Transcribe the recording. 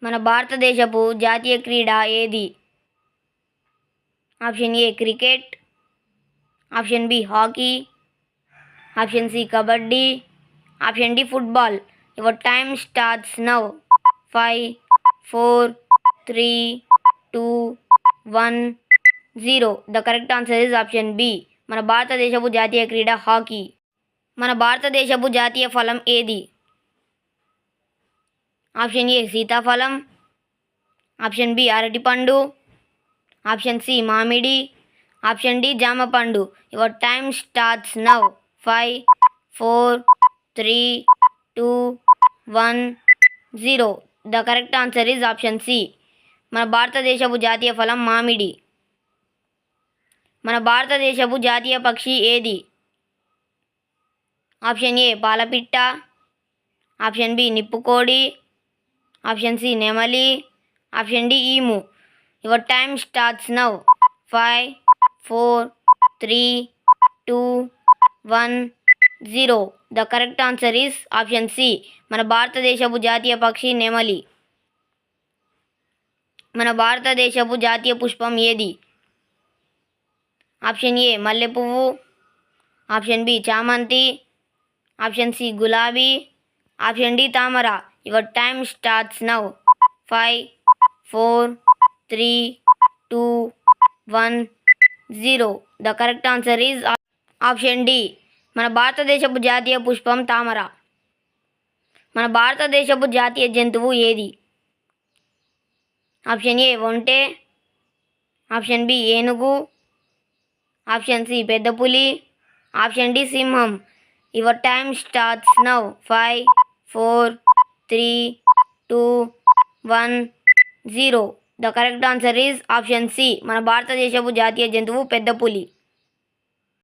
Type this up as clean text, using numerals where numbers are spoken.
మన భారతదేశపు జాతీయ క్రీడ ఏది? Option A cricket, option B hockey, option C kabaddi, option D football. Your time starts now. 5, 4, 3, 2, 1, 0. The correct answer is option B. మన భారతదేశపు జాతీయ క్రీడ హాకీ. మన భారతదేశపు జాతీయ ఫలం ఏది? ఆప్షన్ ఏ సీతాఫలం, ఆప్షన్ బి అరటిపండు, ఆప్షన్ సి మామిడి, ఆప్షన్ డి జామ పండు. Your time starts now. 5, 4, 3, 2, 1, 0. The correct answer is option C. మన భారతదేశపు జాతీయ ఫలం మామిడి. మన భారతదేశపు జాతీయ పక్షి ఏది? ఆప్షన్ ఏ పాలపిట్ట, ఆప్షన్ బి నిప్పుకోడి, ఆప్షన్ సి నెమలి, option D emu. Your time starts now. 5, 4, 3, 2, 1, 0. The correct answer is option C. మన భారతదేశపు జాతీయ పక్షి నెమలి. మన భారతదేశపు జాతీయ పుష్పం ఏది? ఆప్షన్ ఏ మల్లెపువ్వు, ఆప్షన్ బి చామంతి, ఆప్షన్ సి గులాబీ, ఆప్షన్ డి తామర. Your time starts now. 5, 4, 3, 2, 1, 0. The correct answer is option D. మన భారతదేశపు జాతీయ పుష్పం తామర. మన భారతదేశపు జాతీయ జంతువు ఏది? ఆప్షన్ ఏ ఒంటె, ఆప్షన్ బి ఏనుగు, ఆప్షన్ సి పెద్ద పులి, ఆప్షన్ డి సింహం. Your time starts now. 5, 4, 3, 2, 1, 0. The correct answer is option C. మన భారతదేశపు జాతీయ జంతువు పెద్ద పులి.